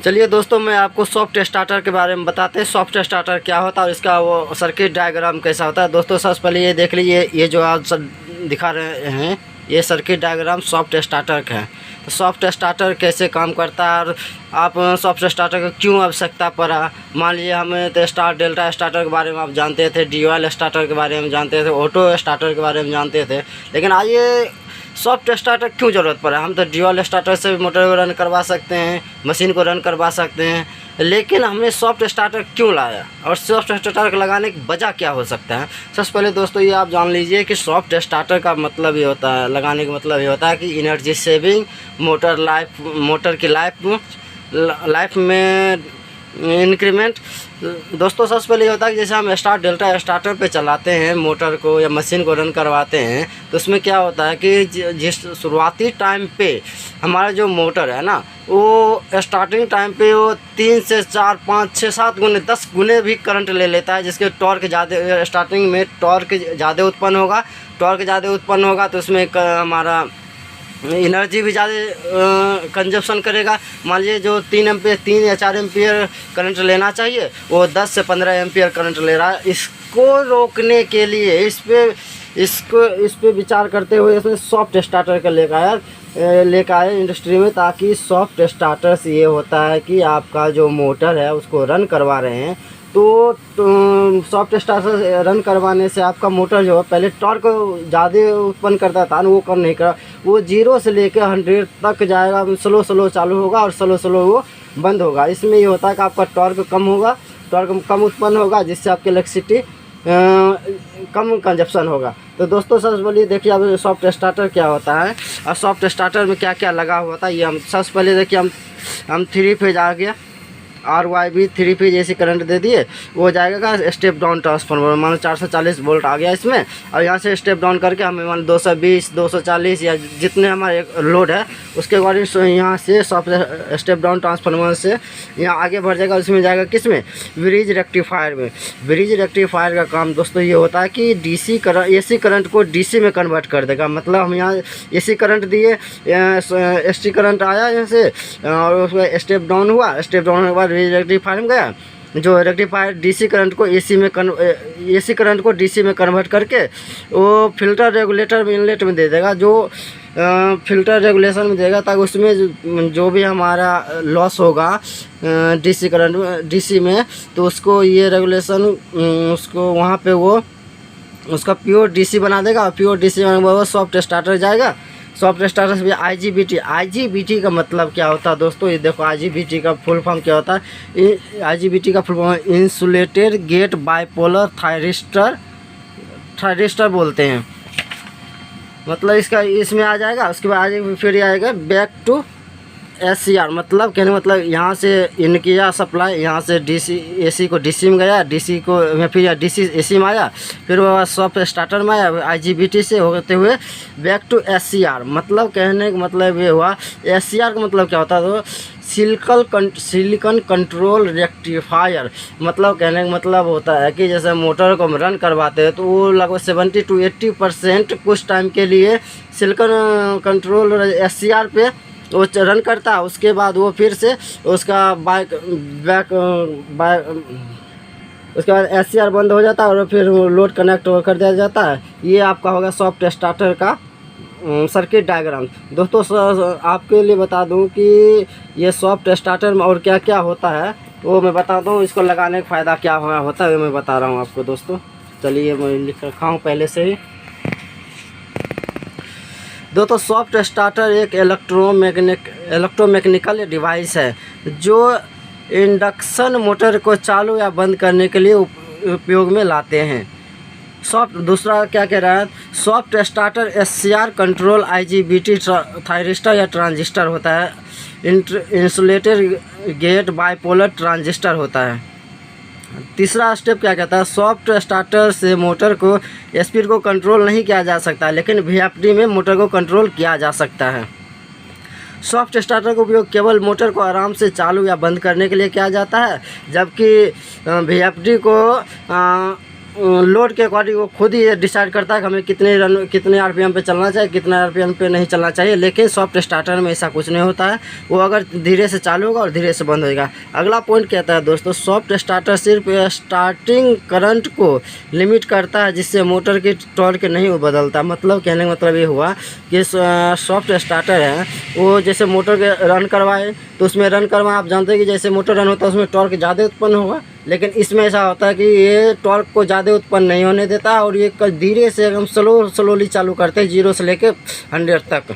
चलिए दोस्तों, मैं आपको सॉफ्ट स्टार्टर के बारे में बताते हैं। सॉफ्ट स्टार्टर क्या होता है और इसका वो सर्किट डायग्राम कैसा होता है। दोस्तों सबसे पहले ये देख लीजिए, ये जो आप सब दिखा रहे हैं ये सर्किट डायग्राम सॉफ्ट स्टार्टर का है। तो सॉफ्ट स्टार्टर कैसे काम करता है और आप सॉफ्ट स्टार्टर की क्यों आवश्यकता पड़ा। मान लीजिए हमें तो स्टार डेल्टा स्टार्टर के बारे में आप जानते थे, DOL स्टार्टर के बारे में जानते थे, ऑटो स्टार्टर के बारे में जानते थे, लेकिन आज ये सॉफ्ट स्टार्टर क्यों ज़रूरत पड़ा। हम तो DOL स्टार्टर से भी मोटर को रन करवा सकते हैं, मशीन को रन करवा सकते हैं, लेकिन हमने सॉफ्ट स्टार्टर क्यों लाया और सॉफ्ट स्टार्टर लगाने की वजह क्या हो सकता है। सबसे पहले दोस्तों ये आप जान लीजिए कि सॉफ्ट स्टार्टर का मतलब ये होता है, लगाने का मतलब ये होता है कि एनर्जी सेविंग, मोटर की लाइफ में इंक्रीमेंट। दोस्तों सबसे पहले ये होता है कि जैसे हम स्टार डेल्टा स्टार्टर पे चलाते हैं मोटर को या मशीन को रन करवाते हैं, तो उसमें क्या होता है कि जिस शुरुआती टाइम पे हमारा जो मोटर है ना, वो स्टार्टिंग टाइम पे वो 3 से 4 5 6 7 गुने 10 गुने भी करंट ले लेता है, जिसके टॉर्क ज़्यादा, स्टार्टिंग में टॉर्क ज़्यादा उत्पन्न होगा तो उसमें हमारा एनर्जी भी ज़्यादा कंजप्शन करेगा। मान लीजिए जो 3 या 4 एम्पियर करंट लेना चाहिए वो 10 से 15 एम्पियर करंट ले रहा है। इसको रोकने के लिए इस पे विचार करते हुए इसमें सॉफ्ट स्टार्टर का लेकर आए इंडस्ट्री में, ताकि सॉफ्ट स्टार्टर से ये होता है कि आपका जो मोटर है उसको रन करवा रहे हैं तो सॉफ्ट स्टार्टर रन करवाने से आपका मोटर जो है पहले टॉर्क ज़्यादा उत्पन्न करता था ना, वो कम नहीं कर, वो 0 से लेकर 100 तक जाएगा। स्लो चालू होगा और स्लो वो बंद होगा। इसमें ये होता है कि आपका टॉर्क कम उत्पन्न होगा, जिससे आपकी इलेक्ट्रिसिटी कम कंजप्शन होगा। तो दोस्तों सबसे पहले देखिए अब सॉफ्ट स्टार्टर क्या होता है और सॉफ्ट स्टार्टर में क्या क्या लगा हुआ था। ये हम सबसे पहले देखिए हम 3 फेज आ गया, RYB 3 फेज AC करंट दे दिए, वो जाएगा स्टेप डाउन ट्रांसफार्मर। मान लो 440 वोल्ट आ गया इसमें, और यहाँ से स्टेप डाउन करके हमें मान 220 240 या जितने हमारे लोड है उसके अकॉर्डिंग यहाँ से स्टेप डाउन ट्रांसफार्मर से यहाँ आगे बढ़ जाएगा। उसमें जाएगा किस में, ब्रिज रेक्टिफायर में। ब्रिज रेक्टिफायर का काम दोस्तों ये होता है कि AC करंट को DC में कन्वर्ट कर देगा। मतलब हम यहाँ AC करंट दिए, ST करंट आया यहाँ से और उसका स्टेप डाउन हुआ, स्टेप डाउन होने के बाद रेक्टिफायर में गया, जो रेक्टिफायर AC करंट को DC में कन्वर्ट करके वो फिल्टर रेगुलेटर में इनलेट में दे देगा, जो फिल्टर रेगुलेशन में देगा, ताकि उसमें जो भी हमारा लॉस होगा DC में, तो उसको ये रेगुलेशन उसको वहाँ पे वो उसका प्योर DC बना देगा। और प्योर DC बनाने के बाद सॉफ्ट स्टार्टर जाएगा। सॉफ्ट स्टार्टर से भी IGBT का मतलब क्या होता है दोस्तों, ये देखो IGBT का फुल फॉर्म क्या होता है। IGBT का full form insulated gate bipolar thyristor बोलते हैं। मतलब इसका इसमें आ जाएगा, उसके बाद फिर आएगा बैक टू SCR। मतलब कहने मतलब यहाँ से इन किया सप्लाई, यहाँ से AC को DC में गया, DC को फिर DC AC में आया, फिर वो सॉफ्ट स्टार्टर में आया, IGBT से होते हुए बैक टू SCR। मतलब कहने का मतलब ये हुआ, SCR का मतलब क्या होता है तो सिलिकॉन कंट्रोल रेक्टिफायर। मतलब कहने का मतलब होता है कि जैसे मोटर को हम रन करवाते हैं तो वो लगभग 70 to 80% कुछ टाइम के लिए सिलिकॉन कंट्रोल SCR पे वो रन करता है। उसके बाद वो फिर से उसका उसके बाद SCR बंद हो जाता है और फिर लोड कनेक्ट कर दिया जाता है। ये आपका होगा सॉफ्ट स्टार्टर का सर्किट डायग्राम। दोस्तों आपके लिए बता दूं कि ये सॉफ्ट स्टार्टर में और क्या क्या होता है वो मैं बताता हूँ। इसको लगाने का फ़ायदा क्या होता है वो मैं बता रहा हूँ आपको दोस्तों। चलिए मैं लिख रखा हूँ पहले से ही। दोस्तों सॉफ्ट स्टार्टर एक इलेक्ट्रोमैकेनिकल डिवाइस है जो इंडक्शन मोटर को चालू या बंद करने के लिए उपयोग में लाते हैं। दूसरा क्या कह रहा है, soft starter SCR control IGBT thyristor या ट्रांजिस्टर होता है। इंसुलेटेड गेट बाइपोलर ट्रांजिस्टर होता है। तीसरा स्टेप क्या कहता है, सॉफ्ट स्टार्टर से मोटर को स्पीड को कंट्रोल नहीं किया जा सकता, लेकिन VFD में मोटर को कंट्रोल किया जा सकता है। सॉफ्ट स्टार्टर का उपयोग केवल मोटर को आराम से चालू या बंद करने के लिए किया जाता है, जबकि VFD को लोड के अकॉर्डिंग वो खुद ही डिसाइड करता है कि हमें कितने आरपीएम पे चलना चाहिए, कितने आरपीएम पे नहीं चलना चाहिए। लेकिन सॉफ्ट स्टार्टर में ऐसा कुछ नहीं होता है, वो अगर धीरे से चालू होगा और धीरे से बंद होगा। अगला पॉइंट कहता है दोस्तों, सॉफ्ट स्टार्टर सिर्फ स्टार्टिंग करंट को लिमिट करता है, जिससे मोटर की टॉर्क नहीं बदलता। मतलब कहने का मतलब ये हुआ कि सॉफ्ट स्टार्टर है वो जैसे मोटर के रन करवाए तो उसमें रन करवाए, आप जानते हैं कि जैसे मोटर रन होता है उसमें टॉर्क ज़्यादा उत्पन्न होगा, लेकिन इसमें ऐसा होता है कि ये टॉर्क को ज़्यादा उत्पन्न नहीं होने देता और ये धीरे से एकदम स्लोली चालू करते हैं 0 से लेकर 100 तक।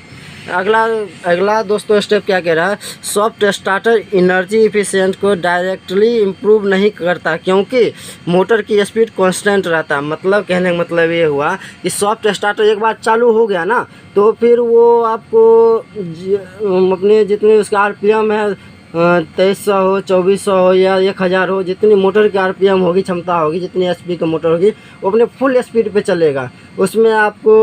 अगला दोस्तों स्टेप क्या कह रहा है, सॉफ्ट स्टार्टर एनर्जी इफिशिएंट को डायरेक्टली इम्प्रूव नहीं करता क्योंकि मोटर की स्पीड कांस्टेंट रहता है। मतलब कहने का मतलब ये हुआ कि सॉफ्ट स्टार्टर एक बार चालू हो गया ना तो फिर वो आपको अपने जितने उसका आरपीएम है 2300 हो, 2400 हो या 1000 हो, जितनी मोटर की आरपीएम होगी, क्षमता होगी, जितनी एचपी का मोटर होगी, वो अपने फुल स्पीड पे चलेगा। उसमें आपको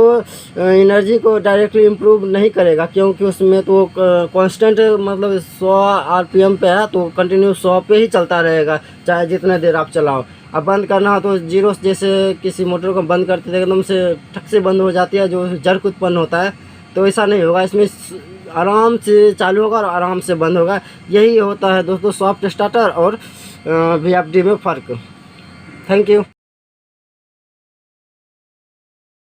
एनर्जी को डायरेक्टली इम्प्रूव नहीं करेगा क्योंकि उसमें तो कांस्टेंट मतलब 100 आरपीएम पे है तो कंटिन्यू 100 पे ही चलता रहेगा, चाहे जितने देर आप चलाओ। अब बंद करना हो तो 0 जैसे किसी मोटर को बंद करते थे एकदम से ठक से बंद हो जाती है, जो जर्क उत्पन्न होता है, तो ऐसा नहीं होगा। इसमें आराम से चालू होगा और आराम से बंद होगा। यही होता है दोस्तों सॉफ्ट स्टार्टर और वीएफडी में फ़र्क। Thank you.